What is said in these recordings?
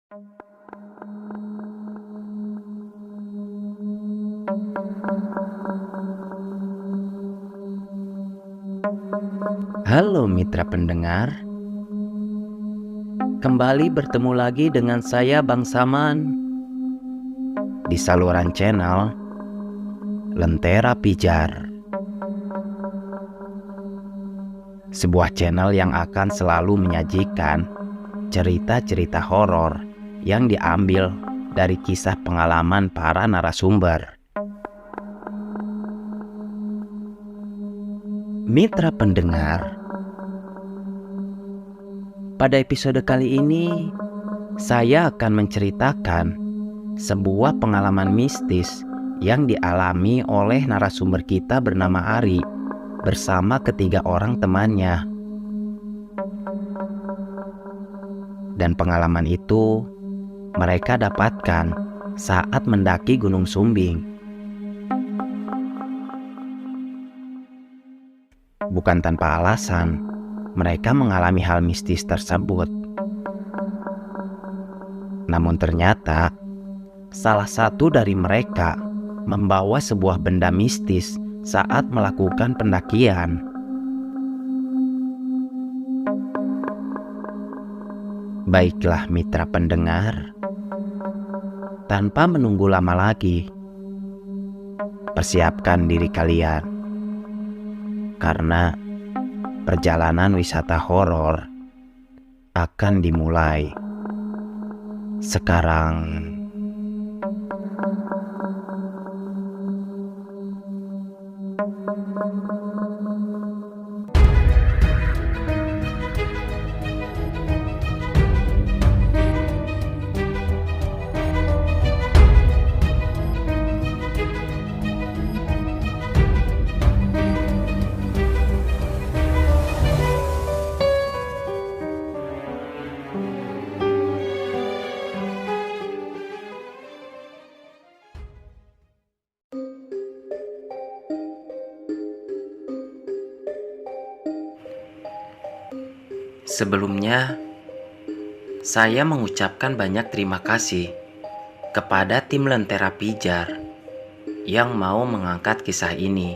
Halo mitra pendengar, kembali bertemu lagi dengan saya Bang Saman di saluran channel Lentera Pijar. Sebuah channel yang akan selalu menyajikan cerita-cerita horor yang diambil dari kisah pengalaman para narasumber. Mitra pendengar, pada episode kali ini saya akan menceritakan sebuah pengalaman mistis yang dialami oleh narasumber kita bernama Ari bersama ketiga orang temannya. Dan pengalaman itu mereka dapatkan saat mendaki Gunung Sumbing. Bukan tanpa alasan, mereka mengalami hal mistis tersebut. Namun ternyata, salah satu dari mereka membawa sebuah benda mistis saat melakukan pendakian. Baiklah mitra pendengar, tanpa menunggu lama lagi, persiapkan diri kalian. Karena perjalanan wisata horor akan dimulai sekarang. Sebelumnya, saya mengucapkan banyak terima kasih kepada tim Lentera Pijar yang mau mengangkat kisah ini.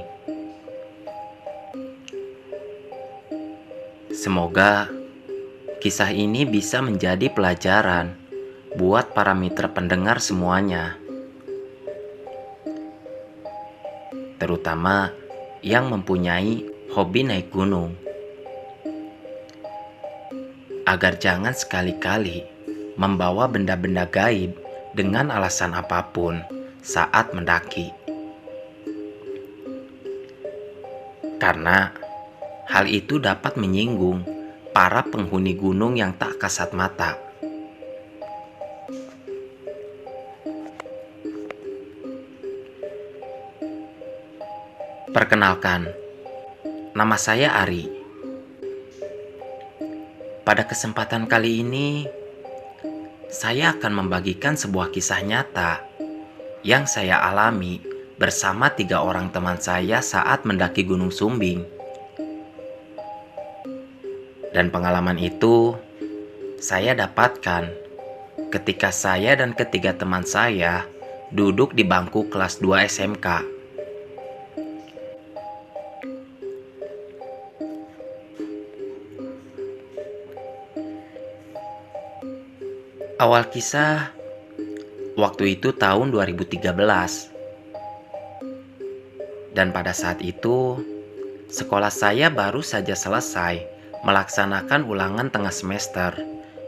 Semoga kisah ini bisa menjadi pelajaran buat para mitra pendengar semuanya, terutama yang mempunyai hobi naik gunung, agar jangan sekali-kali membawa benda-benda gaib dengan alasan apapun saat mendaki. Karena hal itu dapat menyinggung para penghuni gunung yang tak kasat mata. Perkenalkan, nama saya Ari. Pada kesempatan kali ini, saya akan membagikan sebuah kisah nyata yang saya alami bersama 3 orang teman saya saat mendaki Gunung Sumbing. Dan pengalaman itu saya dapatkan ketika saya dan ketiga teman saya duduk di bangku kelas 2 SMK. Awal kisah, waktu itu tahun 2013. Dan pada saat itu, sekolah saya baru saja selesai melaksanakan ulangan tengah semester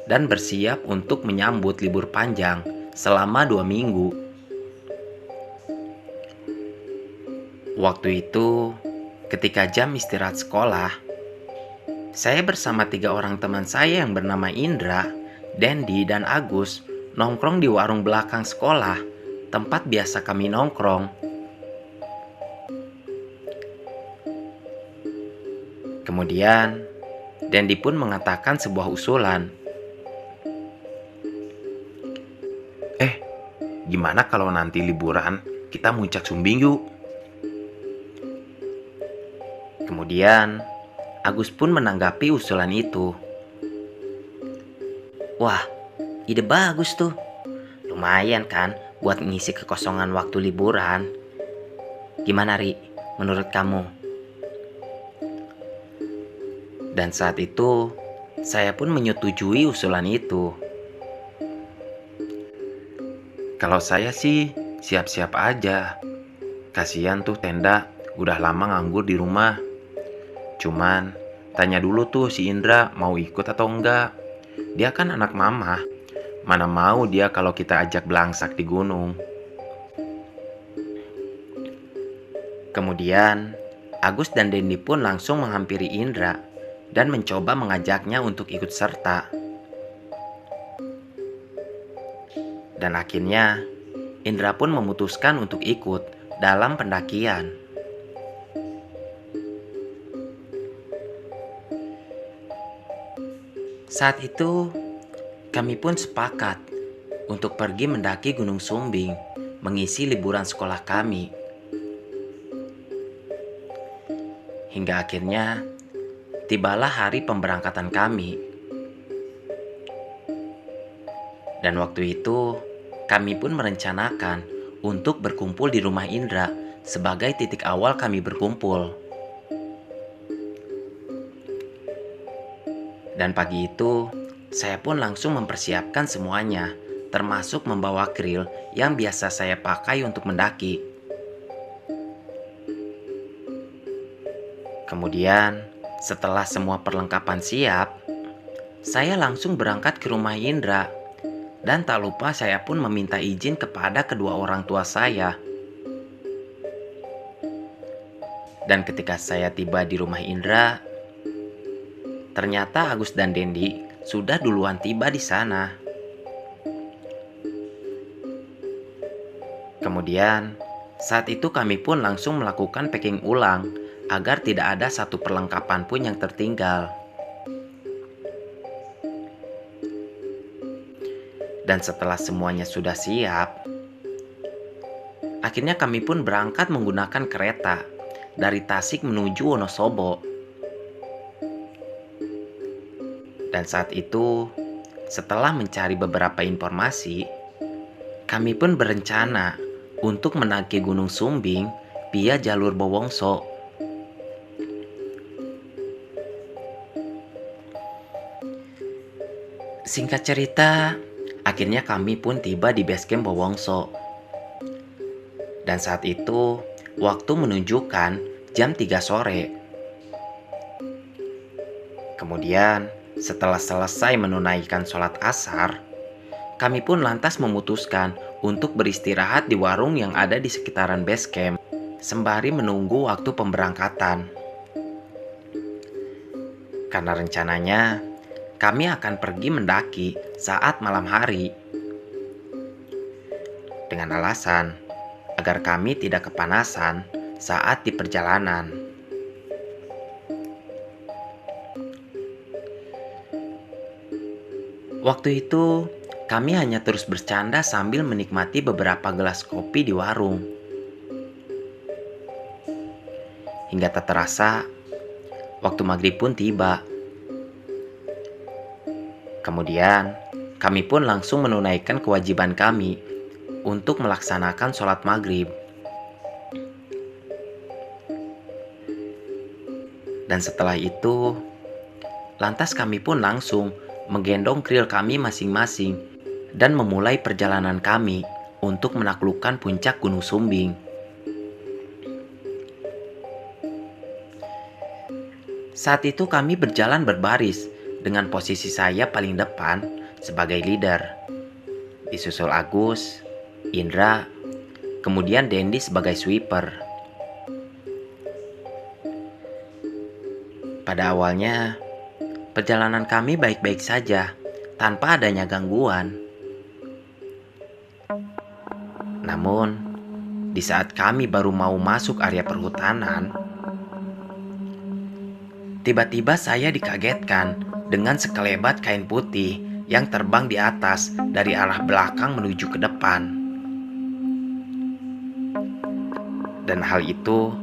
dan bersiap untuk menyambut libur panjang selama 2 minggu. Waktu itu, ketika jam istirahat sekolah, saya bersama 3 orang teman saya yang bernama Indra, Dendi, dan Agus nongkrong di warung belakang sekolah, tempat biasa kami nongkrong. Kemudian, Dendi pun mengatakan sebuah usulan. Gimana kalau nanti liburan kita muncak Sumbing yuk? Kemudian, Agus pun menanggapi usulan itu. Wah, Ide bagus tuh. Lumayan kan buat ngisi kekosongan waktu liburan. Gimana, Ri? Menurut kamu? Dan saat itu, saya pun menyetujui usulan itu. Kalau saya sih siap-siap aja. Kasihan tuh tenda, udah lama nganggur di rumah. Cuman, tanya dulu tuh si Indra mau ikut atau enggak. Dia kan anak mama. Mana mau dia kalau kita ajak belangsak di gunung. Kemudian, Agus dan Dendi pun langsung menghampiri Indra dan mencoba mengajaknya untuk ikut serta. Dan akhirnya, Indra pun memutuskan untuk ikut dalam pendakian. Saat itu, kami pun sepakat untuk pergi mendaki Gunung Sumbing, mengisi liburan sekolah kami. Hingga akhirnya, tibalah hari pemberangkatan kami. Dan waktu itu, kami pun merencanakan untuk berkumpul di rumah Indra sebagai titik awal kami berkumpul. Dan pagi itu, saya pun langsung mempersiapkan semuanya, termasuk membawa grill yang biasa saya pakai untuk mendaki. Kemudian, setelah semua perlengkapan siap, saya langsung berangkat ke rumah Indra. Dan tak lupa saya pun meminta izin kepada kedua orang tua saya. Dan ketika saya tiba di rumah Indra, ternyata Agus dan Dendi sudah duluan tiba di sana. Kemudian, saat itu kami pun langsung melakukan packing ulang agar tidak ada satu perlengkapan pun yang tertinggal. Dan setelah semuanya sudah siap, akhirnya kami pun berangkat menggunakan kereta dari Tasik menuju Wonosobo. Dan saat itu, setelah mencari beberapa informasi, kami pun berencana untuk mendaki Gunung Sumbing via jalur Bowongso. Singkat cerita, akhirnya kami pun tiba di base camp Bowongso. Dan saat itu, waktu menunjukkan jam 3 sore. Kemudian, setelah selesai menunaikan sholat asar, kami pun lantas memutuskan untuk beristirahat di warung yang ada di sekitaran base camp, sembari menunggu waktu pemberangkatan. Karena rencananya, kami akan pergi mendaki saat malam hari. Dengan alasan agar kami tidak kepanasan saat di perjalanan. Waktu itu, kami hanya terus bercanda sambil menikmati beberapa gelas kopi di warung. Hingga tak terasa, waktu maghrib pun tiba. Kemudian, kami pun langsung menunaikan kewajiban kami untuk melaksanakan sholat maghrib. Dan setelah itu, lantas kami pun langsung menggendong grill kami masing-masing dan memulai perjalanan kami untuk menaklukkan puncak Gunung Sumbing. Saat itu kami berjalan berbaris dengan posisi saya paling depan sebagai leader. Disusul Agus, Indra, kemudian Dendi sebagai sweeper. Pada awalnya, perjalanan kami baik-baik saja, tanpa adanya gangguan. Namun, di saat kami baru mau masuk area perhutanan, tiba-tiba saya dikagetkan dengan sekelebat kain putih yang terbang di atas dari arah belakang menuju ke depan. Dan hal itu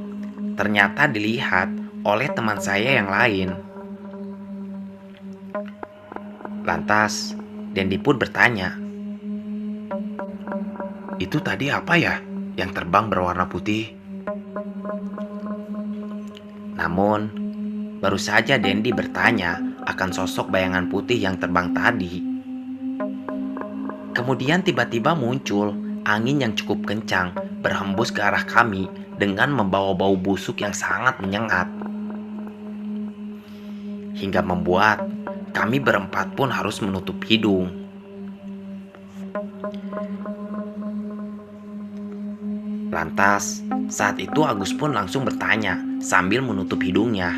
ternyata dilihat oleh teman saya yang lain. Lantas, Dendi pun bertanya, Itu tadi apa ya yang terbang berwarna putih? namun baru saja Dendi bertanya akan sosok bayangan putih yang terbang tadi. Kemudian tiba-tiba muncul angin yang cukup kencang berhembus ke arah kami dengan membawa bau busuk yang sangat menyengat. Hingga membuat kami berempat pun harus menutup hidung. Lantas, saat itu Agus pun langsung bertanya sambil menutup hidungnya.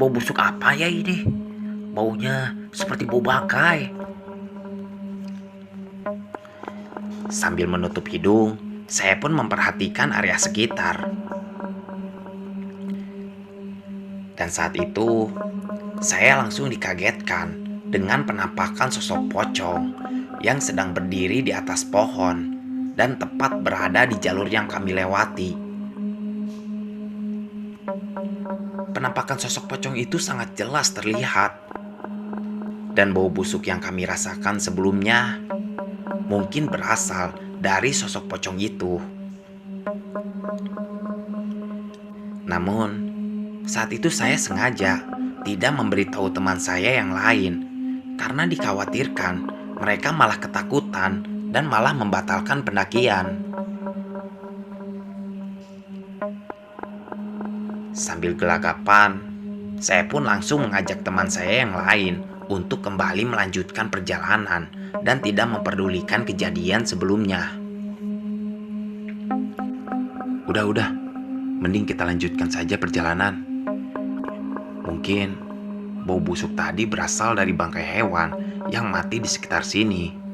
Bau busuk apa ya ini? Baunya seperti bau bangkai. Sambil menutup hidung, saya pun memperhatikan area sekitar. Dan saat itu, saya langsung dikagetkan dengan penampakan sosok pocong yang sedang berdiri di atas pohon dan tepat berada di jalur yang kami lewati. Penampakan sosok pocong itu sangat jelas terlihat. Dan bau busuk yang kami rasakan sebelumnya mungkin berasal dari sosok pocong itu. Namun, saat itu saya sengaja tidak memberitahu teman saya yang lain karena dikhawatirkan mereka malah ketakutan dan malah membatalkan pendakian. Sambil gelagapan, saya pun langsung mengajak teman saya yang lain untuk kembali melanjutkan perjalanan dan tidak memperdulikan kejadian sebelumnya. Udah, mending kita lanjutkan saja perjalanan. Mungkin bau busuk tadi berasal dari bangkai hewan yang mati di sekitar sini.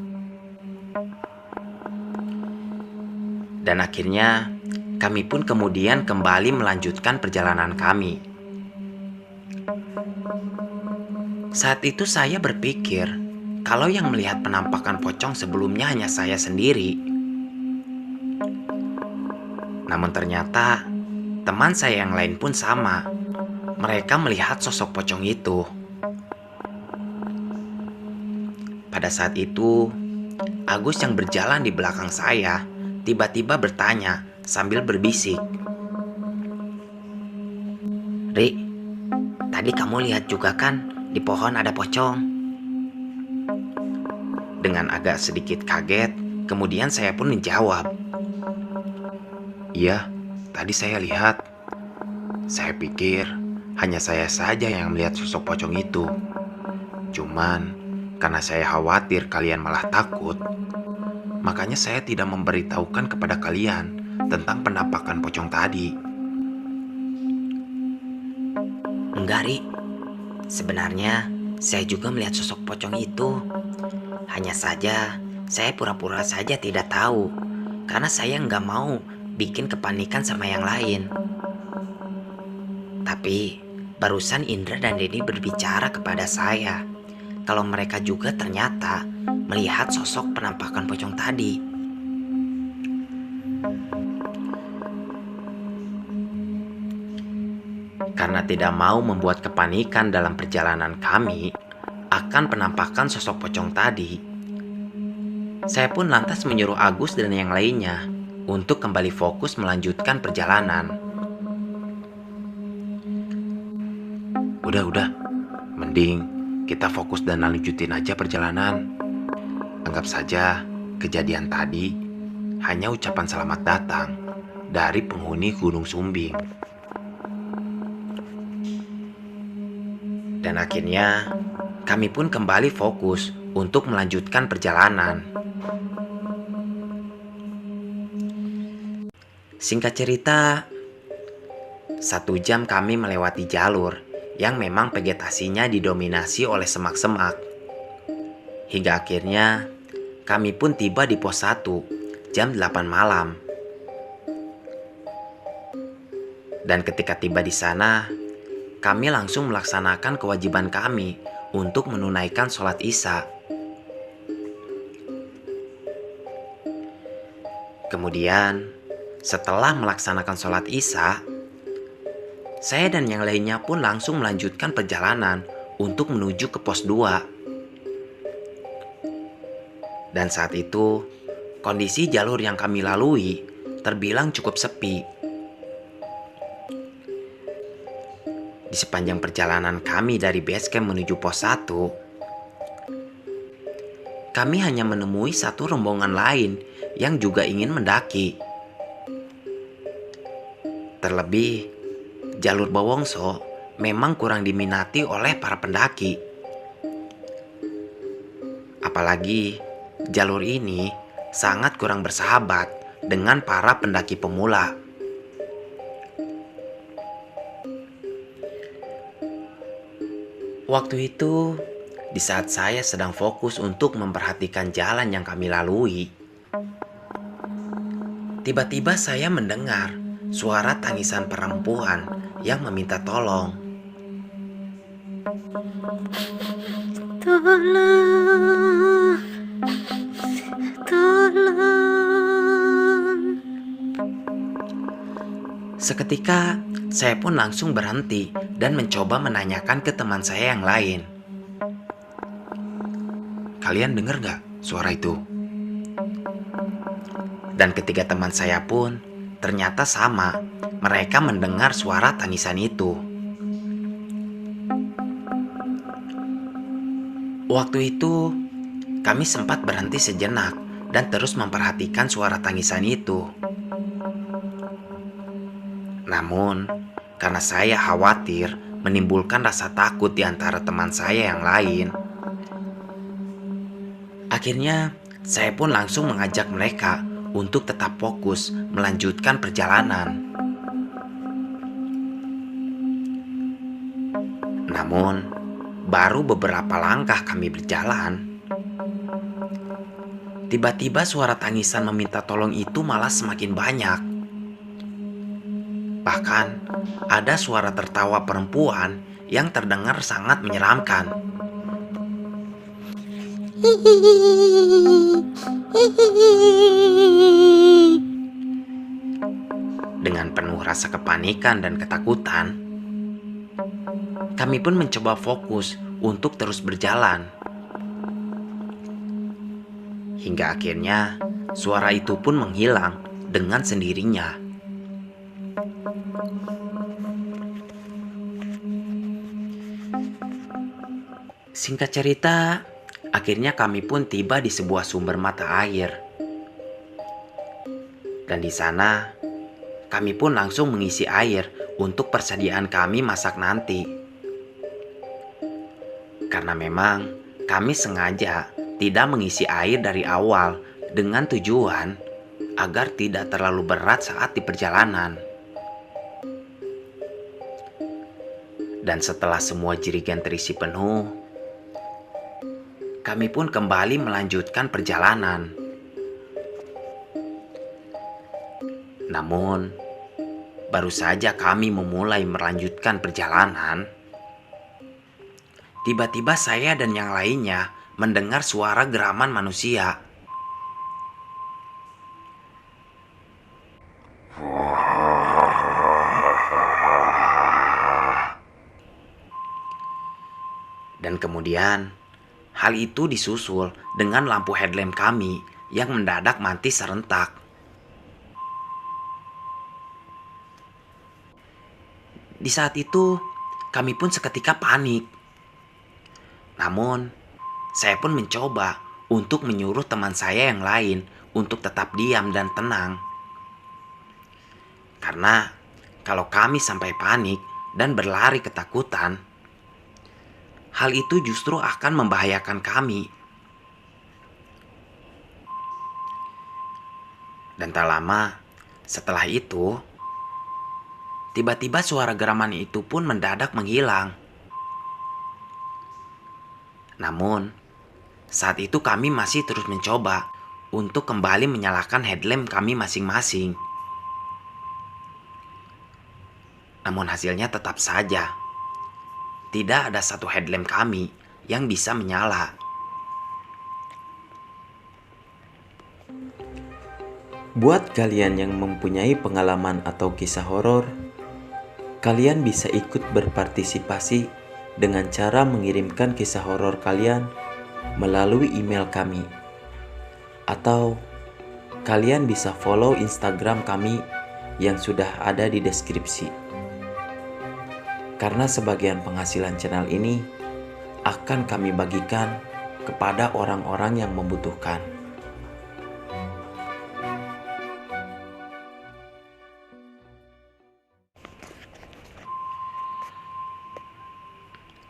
Dan akhirnya, kami pun kemudian kembali melanjutkan perjalanan kami. Saat itu saya berpikir, kalau yang melihat penampakan pocong sebelumnya hanya saya sendiri. Namun ternyata, teman saya yang lain pun sama. Mereka melihat sosok pocong itu. Pada saat itu, Agus yang berjalan di belakang saya tiba-tiba bertanya sambil berbisik. Ri, tadi kamu lihat juga kan di pohon ada pocong? Dengan agak sedikit kaget, kemudian saya pun menjawab. Iya, tadi saya lihat. Saya pikir hanya saya saja yang melihat sosok pocong itu. Cuman, karena saya khawatir kalian malah takut, makanya saya tidak memberitahukan kepada kalian tentang penampakan pocong tadi. Enggak, Ri. Sebenarnya saya juga melihat sosok pocong itu. Hanya saja saya pura-pura saja tidak tahu karena saya nggak mau bikin kepanikan sama yang lain. Tapi barusan Indra dan Denny berbicara kepada saya kalau mereka juga ternyata melihat sosok penampakan pocong tadi. Karena tidak mau membuat kepanikan dalam perjalanan kami akan penampakan sosok pocong tadi, saya pun lantas menyuruh Agus dan yang lainnya untuk kembali fokus melanjutkan perjalanan. Udah, mending kita fokus dan lanjutin aja perjalanan. Anggap saja kejadian tadi hanya ucapan selamat datang dari penghuni Gunung Sumbing. Dan akhirnya kami pun kembali fokus untuk melanjutkan perjalanan. Singkat cerita, 1 jam kami melewati jalur yang memang vegetasinya didominasi oleh semak-semak. Hingga akhirnya kami pun tiba di pos 1 jam 8 malam. Dan ketika tiba di sana, kami langsung melaksanakan kewajiban kami untuk menunaikan sholat Isya. Kemudian, setelah melaksanakan sholat Isya, saya dan yang lainnya pun langsung melanjutkan perjalanan untuk menuju ke pos 2. Dan saat itu, kondisi jalur yang kami lalui terbilang cukup sepi. Di sepanjang perjalanan kami dari base camp menuju pos 1, kami hanya menemui satu rombongan lain yang juga ingin mendaki. Terlebih, jalur Bowongso memang kurang diminati oleh para pendaki. Apalagi, jalur ini sangat kurang bersahabat dengan para pendaki pemula. Waktu itu, di saat saya sedang fokus untuk memperhatikan jalan yang kami lalui, tiba-tiba saya mendengar suara tangisan perempuan yang meminta tolong. Tolong, tolong. Seketika, saya pun langsung berhenti dan mencoba menanyakan ke teman saya yang lain. Kalian dengar gak suara itu? Dan ketiga teman saya pun ternyata sama. Mereka mendengar suara tangisan itu. Waktu itu, kami sempat berhenti sejenak dan terus memperhatikan suara tangisan itu. Namun, karena saya khawatir menimbulkan rasa takut di antara teman saya yang lain, akhirnya saya pun langsung mengajak mereka untuk tetap fokus melanjutkan perjalanan. Namun, baru beberapa langkah kami berjalan, tiba-tiba suara tangisan meminta tolong itu malah semakin banyak. Bahkan, ada suara tertawa perempuan yang terdengar sangat menyeramkan. Dengan penuh rasa kepanikan dan ketakutan, kami pun mencoba fokus untuk terus berjalan. Hingga akhirnya suara itu pun menghilang dengan sendirinya. Singkat cerita, akhirnya kami pun tiba di sebuah sumber mata air. Dan di sana, kami pun langsung mengisi air untuk persediaan kami masak nanti. Karena memang kami sengaja tidak mengisi air dari awal dengan tujuan agar tidak terlalu berat saat di perjalanan. Dan setelah semua jerigen terisi penuh, kami pun kembali melanjutkan perjalanan. Namun, baru saja kami memulai melanjutkan perjalanan, tiba-tiba saya dan yang lainnya mendengar suara geraman manusia. Dan kemudian, hal itu disusul dengan lampu headlamp kami yang mendadak mati serentak. Di saat itu, kami pun seketika panik. Namun, saya pun mencoba untuk menyuruh teman saya yang lain untuk tetap diam dan tenang. Karena kalau kami sampai panik dan berlari ketakutan, hal itu justru akan membahayakan kami. Dan tak lama setelah itu, tiba-tiba suara geraman itu pun mendadak menghilang. Namun, saat itu kami masih terus mencoba untuk kembali menyalakan headlamp kami masing-masing. Namun hasilnya tetap saja, tidak ada satu headlamp kami yang bisa menyala. Buat kalian yang mempunyai pengalaman atau kisah horor, kalian bisa ikut berpartisipasi dengan cara mengirimkan kisah horor kalian melalui email kami. Atau kalian bisa follow Instagram kami yang sudah ada di deskripsi. Karena sebagian penghasilan channel ini akan kami bagikan kepada orang-orang yang membutuhkan.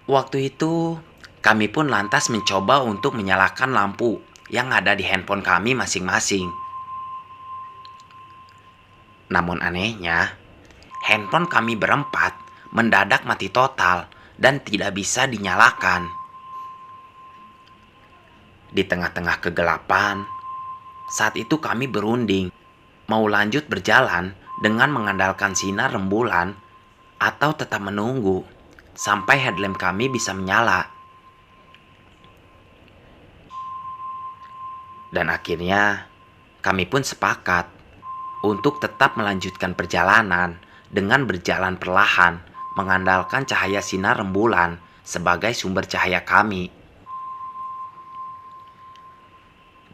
Waktu itu, kami pun lantas mencoba untuk menyalakan lampu yang ada di handphone kami masing-masing. Namun anehnya, handphone kami berempat mendadak mati total dan tidak bisa dinyalakan. Di tengah-tengah kegelapan, saat itu kami berunding mau lanjut berjalan dengan mengandalkan sinar rembulan atau tetap menunggu sampai headlamp kami bisa menyala. Dan akhirnya kami pun sepakat untuk tetap melanjutkan perjalanan dengan berjalan perlahan mengandalkan cahaya sinar rembulan sebagai sumber cahaya kami.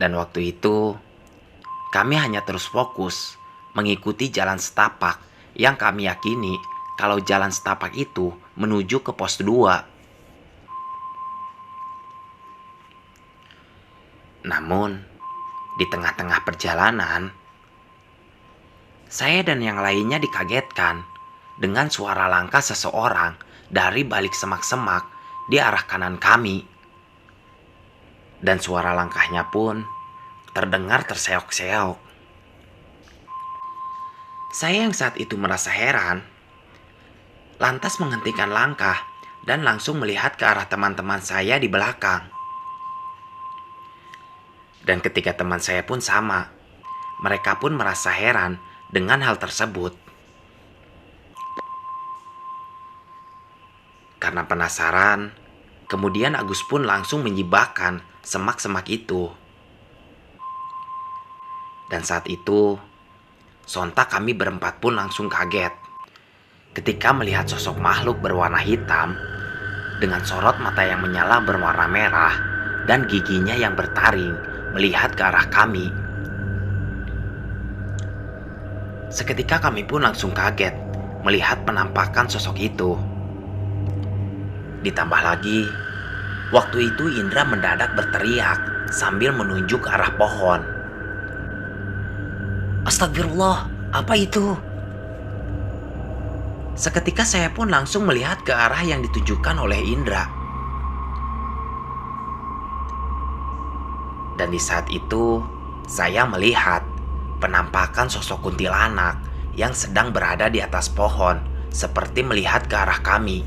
Dan waktu itu kami hanya terus fokus mengikuti jalan setapak yang kami yakini kalau jalan setapak itu menuju ke pos 2. Namun, di tengah-tengah perjalanan, saya dan yang lainnya dikagetkan dengan suara langkah seseorang dari balik semak-semak di arah kanan kami. Dan suara langkahnya pun terdengar terseok-seok. Saya yang saat itu merasa heran, lantas menghentikan langkah dan langsung melihat ke arah teman-teman saya di belakang. Dan ketika teman saya pun sama, mereka pun merasa heran dengan hal tersebut. Karena penasaran, kemudian Agus pun langsung menyibakkan semak-semak itu. Dan saat itu, sontak kami berempat pun langsung kaget ketika melihat sosok makhluk berwarna hitam dengan sorot mata yang menyala berwarna merah dan giginya yang bertaring melihat ke arah kami. Seketika kami pun langsung kaget melihat penampakan sosok itu. Ditambah lagi, waktu itu Indra mendadak berteriak sambil menunjuk ke arah pohon. "Astagfirullah, apa itu?" Seketika saya pun langsung melihat ke arah yang ditunjukkan oleh Indra. Dan di saat itu, saya melihat penampakan sosok kuntilanak yang sedang berada di atas pohon, seperti melihat ke arah kami.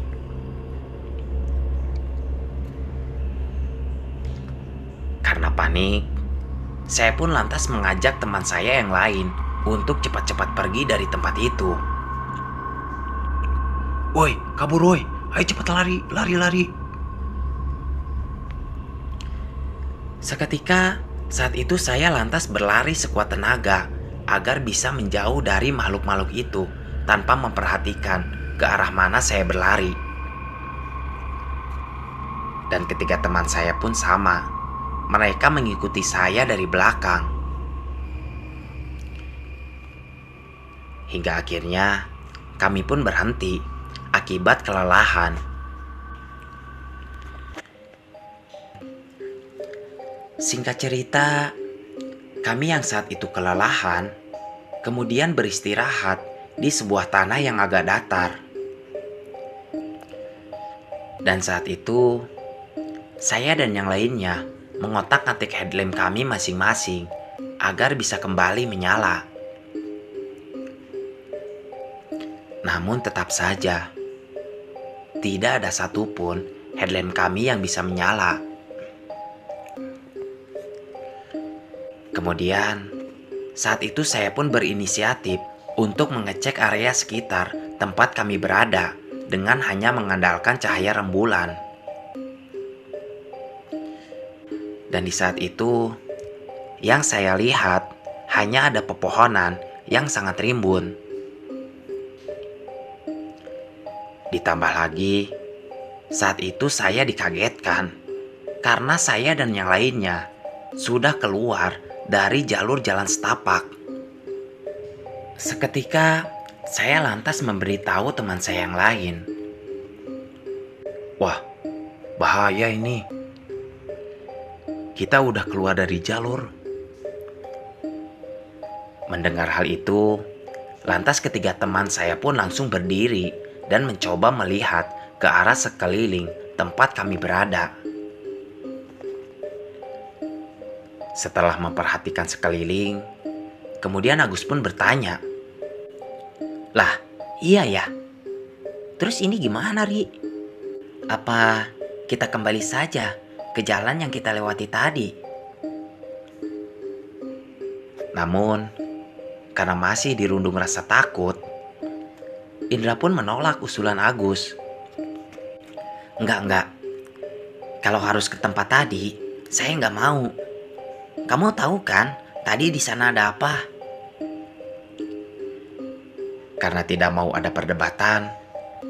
Karena panik, saya pun lantas mengajak teman saya yang lain untuk cepat-cepat pergi dari tempat itu. "Woi, kabur woi, ayo cepat lari. Seketika saat itu saya lantas berlari sekuat tenaga agar bisa menjauh dari makhluk-makhluk itu tanpa memperhatikan ke arah mana saya berlari. Dan ketika teman saya pun sama, mereka mengikuti saya dari belakang. Hingga akhirnya kami pun berhenti akibat kelelahan. Singkat cerita, kami yang saat itu kelelahan kemudian beristirahat di sebuah tanah yang agak datar. Dan saat itu, saya dan yang lainnya mengotak-atik headlamp kami masing-masing agar bisa kembali menyala. Namun tetap saja, tidak ada satupun headlamp kami yang bisa menyala. Kemudian, saat itu saya pun berinisiatif untuk mengecek area sekitar tempat kami berada dengan hanya mengandalkan cahaya rembulan. Dan di saat itu, yang saya lihat hanya ada pepohonan yang sangat rimbun. Ditambah lagi, saat itu saya dikagetkan karena saya dan yang lainnya sudah keluar dari jalur jalan setapak. Seketika, saya lantas memberitahu teman saya yang lain. Wah, bahaya ini. Kita udah keluar dari jalur. Mendengar hal itu, lantas ketiga teman saya pun langsung berdiri dan mencoba melihat ke arah sekeliling tempat kami berada. Setelah memperhatikan sekeliling, kemudian Agus pun bertanya, Lah, iya ya. Terus ini gimana, Ri? Apa kita kembali saja ke jalan yang kita lewati tadi? Namun, karena masih dirundung rasa takut, Indra pun menolak usulan Agus. Enggak. Kalau harus ke tempat tadi, saya nggak mau. Kamu tahu kan, tadi di sana ada apa? Karena tidak mau ada perdebatan,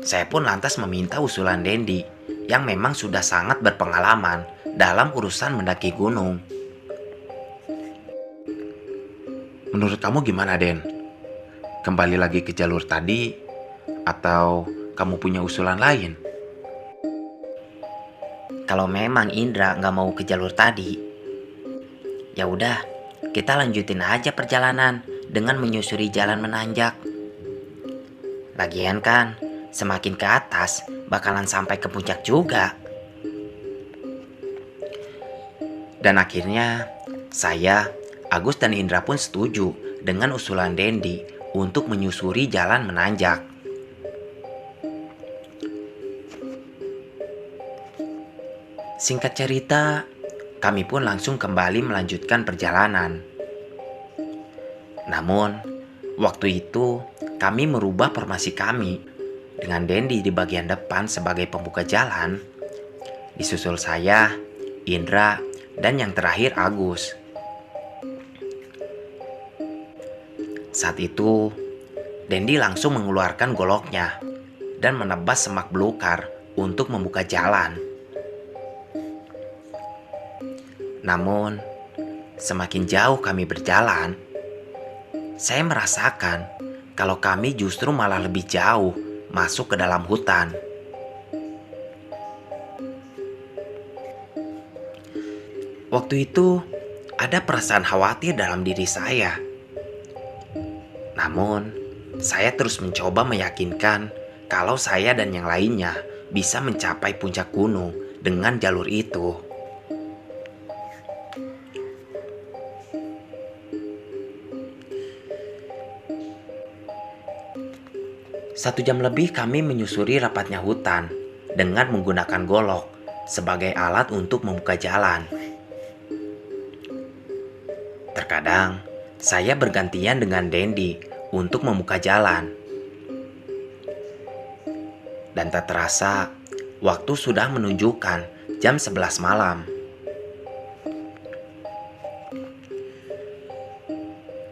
saya pun lantas meminta usulan Dendi yang memang sudah sangat berpengalaman dalam urusan mendaki gunung. Menurut kamu gimana, Den? Kembali lagi ke jalur tadi atau kamu punya usulan lain? Kalau memang Indra nggak mau ke jalur tadi, ya udah, kita lanjutin aja perjalanan dengan menyusuri jalan menanjak. Lagian kan, semakin ke atas bakalan sampai ke puncak juga. Dan akhirnya, saya, Agus dan Indra pun setuju dengan usulan Dendi untuk menyusuri jalan menanjak. Singkat cerita, kami pun langsung kembali melanjutkan perjalanan. Namun, waktu itu kami merubah formasi kami dengan Dendi di bagian depan sebagai pembuka jalan, disusul saya, Indra, dan yang terakhir Agus. Saat itu, Dendi langsung mengeluarkan goloknya dan menebas semak belukar untuk membuka jalan. Namun, semakin jauh kami berjalan, saya merasakan kalau kami justru malah lebih jauh masuk ke dalam hutan. Waktu itu, ada perasaan khawatir dalam diri saya. Namun, saya terus mencoba meyakinkan kalau saya dan yang lainnya bisa mencapai puncak gunung dengan jalur itu. Satu jam lebih kami menyusuri rapatnya hutan dengan menggunakan golok sebagai alat untuk membuka jalan. Terkadang, saya bergantian dengan Dendi untuk membuka jalan. Dan tak terasa, waktu sudah menunjukkan jam 11 malam.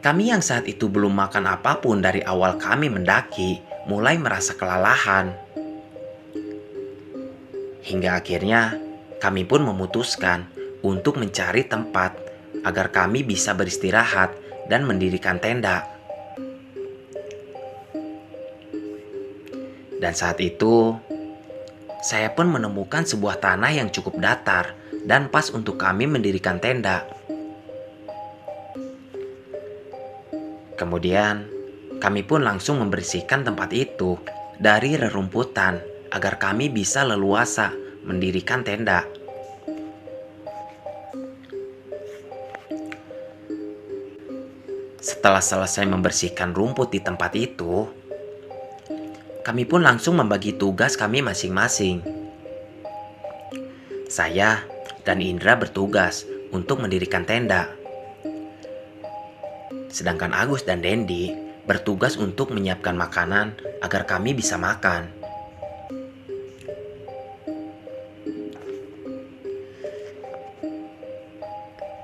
Kami yang saat itu belum makan apapun dari awal kami mendaki, mulai merasa kelelahan. Hingga akhirnya kami pun memutuskan untuk mencari tempat agar kami bisa beristirahat dan mendirikan tenda. Dan saat itu, saya pun menemukan sebuah tanah yang cukup datar dan pas untuk kami mendirikan tenda. Kemudian, kami pun langsung membersihkan tempat itu dari rerumputan agar kami bisa leluasa mendirikan tenda. Setelah selesai membersihkan rumput di tempat itu, kami pun langsung membagi tugas kami masing-masing. Saya dan Indra bertugas untuk mendirikan tenda. Sedangkan Agus dan Dendi bertugas untuk menyiapkan makanan agar kami bisa makan.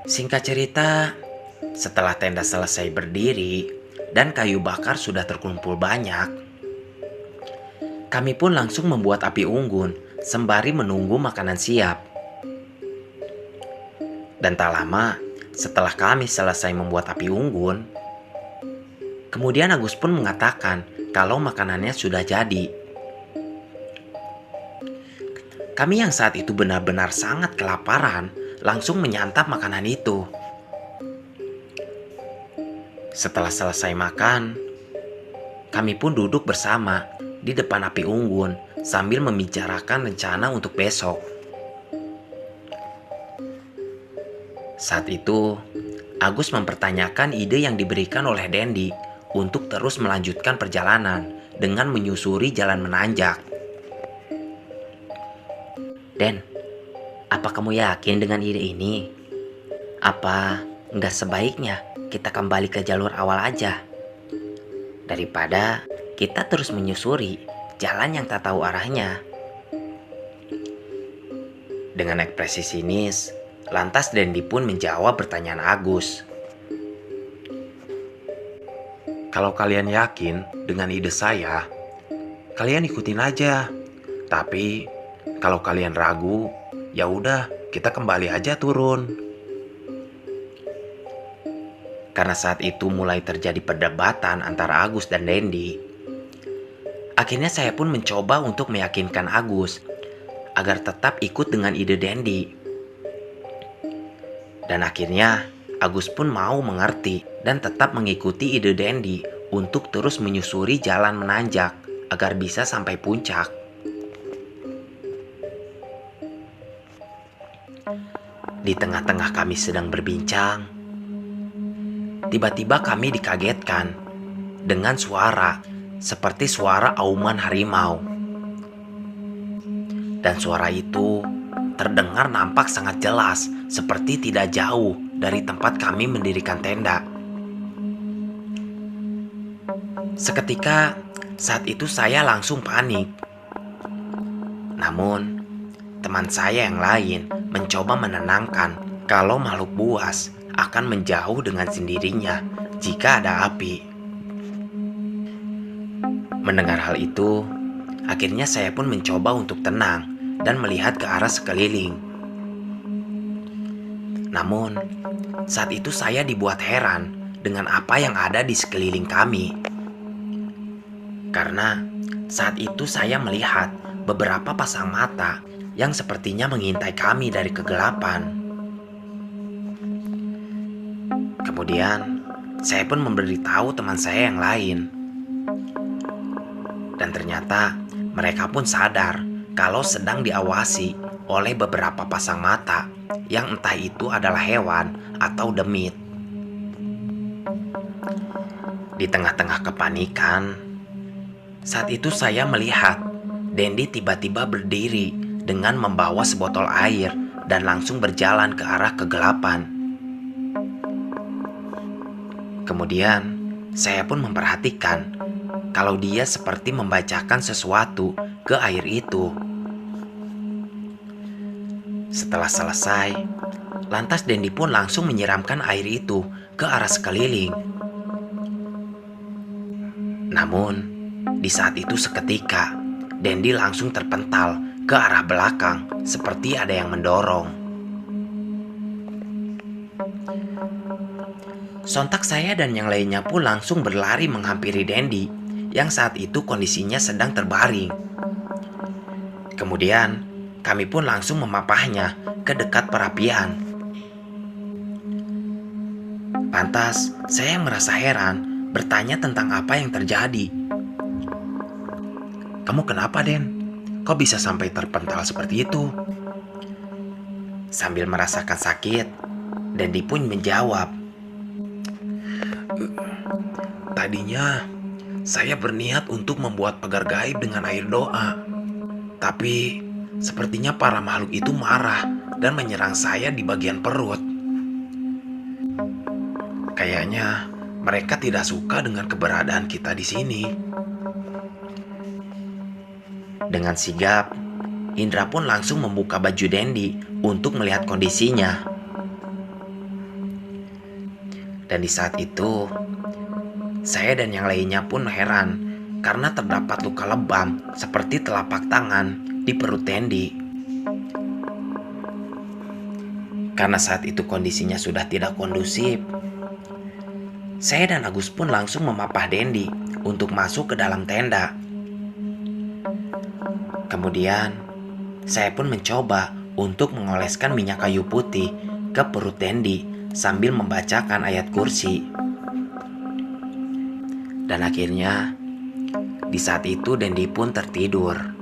Singkat cerita, setelah tenda selesai berdiri dan kayu bakar sudah terkumpul banyak, kami pun langsung membuat api unggun sembari menunggu makanan siap. Dan tak lama, Setelah kami selesai membuat api unggun, kemudian Agus pun mengatakan kalau makanannya sudah jadi. Kami yang saat itu benar-benar sangat kelaparan langsung menyantap makanan itu. Setelah selesai makan, kami pun duduk bersama di depan api unggun sambil membicarakan rencana untuk besok. Saat itu, Agus mempertanyakan ide yang diberikan oleh Dendi untuk terus melanjutkan perjalanan dengan menyusuri jalan menanjak. Den, apa kamu yakin dengan ide ini? Apa nggak sebaiknya kita kembali ke jalur awal aja? Daripada kita terus menyusuri jalan yang tak tahu arahnya. Dengan ekspresi sinis, lantas Dendi pun menjawab pertanyaan Agus. Kalau kalian yakin dengan ide saya, kalian ikutin aja. Tapi kalau kalian ragu, ya udah, kita kembali aja turun. Karena saat itu mulai terjadi perdebatan antara Agus dan Dendi, akhirnya saya pun mencoba untuk meyakinkan Agus agar tetap ikut dengan ide Dendi. Dan akhirnya Agus pun mau mengerti dan tetap mengikuti ide Dendi untuk terus menyusuri jalan menanjak agar bisa sampai puncak. Di tengah-tengah kami sedang berbincang, tiba-tiba kami dikagetkan dengan suara seperti suara auman harimau. Dan suara itu terdengar nampak sangat jelas seperti tidak jauh dari tempat kami mendirikan tenda. Seketika saat itu saya langsung panik. Namun teman saya yang lain mencoba menenangkan kalau makhluk buas akan menjauh dengan sendirinya jika ada api. Mendengar hal itu, akhirnya saya pun mencoba untuk tenang dan melihat ke arah sekeliling. Namun, saat itu saya dibuat heran dengan apa yang ada di sekeliling kami. Karena saat itu saya melihat beberapa pasang mata yang sepertinya mengintai kami dari kegelapan. Kemudian, saya pun memberitahu teman saya yang lain. Dan ternyata mereka pun sadar kalau sedang diawasi oleh beberapa pasang mata yang entah itu adalah hewan atau demit. Di tengah-tengah kepanikan, saat itu saya melihat Dendi tiba-tiba berdiri dengan membawa sebotol air dan langsung berjalan ke arah kegelapan. Kemudian, saya pun memperhatikan kalau dia seperti membacakan sesuatu ke air itu. Setelah selesai, lantas Dendi pun langsung menyiramkan air itu ke arah sekeliling. Namun, di saat itu seketika, Dendi langsung terpental ke arah belakang seperti ada yang mendorong. Sontak saya dan yang lainnya pun langsung berlari menghampiri Dendi yang saat itu kondisinya sedang terbaring. Kemudian kami pun langsung memapahnya ke dekat perapian. Lantas saya yang merasa heran bertanya tentang apa yang terjadi. Kamu kenapa, Den? Kok bisa sampai terpental seperti itu? Sambil merasakan sakit, Dendi pun menjawab. Tadinya saya berniat untuk membuat pagar gaib dengan air doa. Tapi sepertinya para makhluk itu marah dan menyerang saya di bagian perut. Kayaknya mereka tidak suka dengan keberadaan kita di sini. Dengan sigap, Indra pun langsung membuka baju Dendi untuk melihat kondisinya. Dan di saat itu, saya dan yang lainnya pun heran karena terdapat luka lebam seperti telapak tangan di perut Dendi. Karena saat itu kondisinya sudah tidak kondusif, saya dan Agus pun langsung memapah Dendi untuk masuk ke dalam tenda. Kemudian, saya pun mencoba untuk mengoleskan minyak kayu putih ke perut Dendi sambil membacakan ayat kursi. Dan akhirnya, di saat itu Dendi pun tertidur.